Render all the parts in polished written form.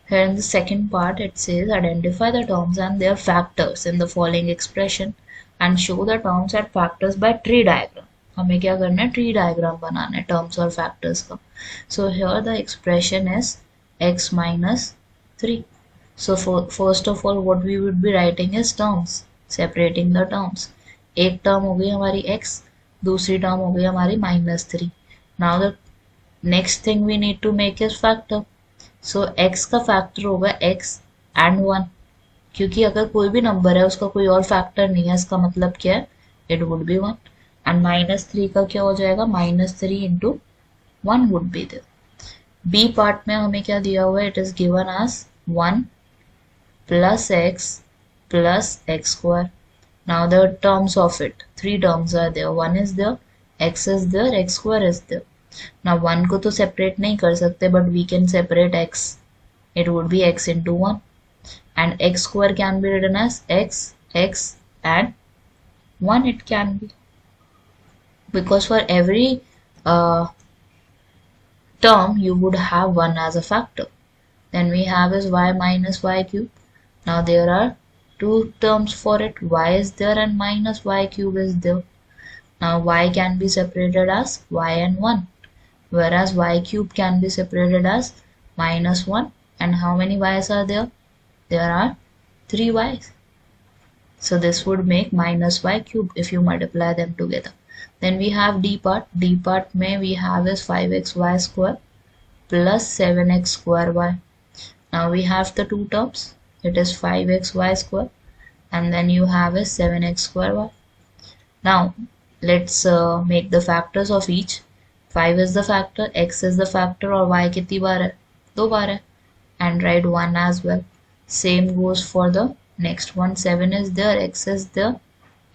Here in the second part it says identify the terms and their factors in the following expression and show the terms and factors by tree diagram. हमें क्या करना है, tree diagram बनाना है terms और factors का. So here the expression is x minus 3. So first of all what we would be writing is terms, separating the terms. एक term हो गई हमारी x, दूसरी टर्म हो गई हमारी -3. Now the next thing we need to make is factor. So x का factor होगा x एंड 1, क्योंकि अगर कोई भी नंबर है उसका कोई और फैक्टर नहीं है, इसका मतलब क्या है, इट वुड बी 1. एंड -3 का क्या हो जाएगा, -3 into 1 would be there. B part में हमें क्या दिया हुआ है, it is given as 1 plus x square. Now the terms of it, 3 terms are there, 1 is there, x is there, x square is there. Now 1 को तो separate नहीं कर सकते, but we can separate x. It would be x into 1. And x square can be written as x and 1 it can be. Because for every term you would have 1 as a factor. Then we have is y minus y cube. Now there are 2 terms for it. Y is there and minus y cube is there. Now y can be separated as y and 1. Whereas y cube can be separated as -1. And how many y's are there? There are 3 y's. So this would make -y cube if you multiply them together. Then we have d part. D part may we have is 5xy square plus 7x square y. Now we have the 2 terms. It is 5xy square and then you have is 7x square y. Now let's make the factors of each. 5 is the factor, x is the factor और y कितनी बार है, 2 बार है. And write 1 as well. Same goes for the next one. 7 is there, x is there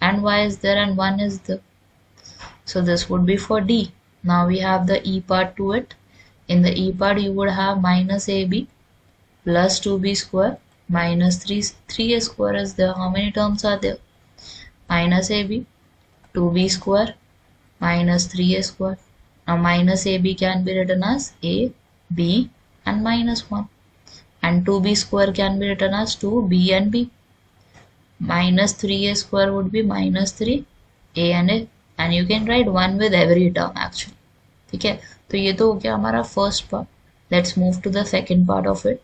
and y is there and 1 is there. So this would be for D. Now we have the e part to it. In the e part you would have minus ab plus 2b square minus 3a square is there. How many terms are there? Minus ab, 2b square minus 3a square. Now minus ab can be written as a, b and -1. And 2b square can be written as 2b and b. Minus 3a square would be -3 a and a. And you can write 1 with every term actually. ठीक है, तो ये तो हो गया हमारा first part. Let's move to the second part of it.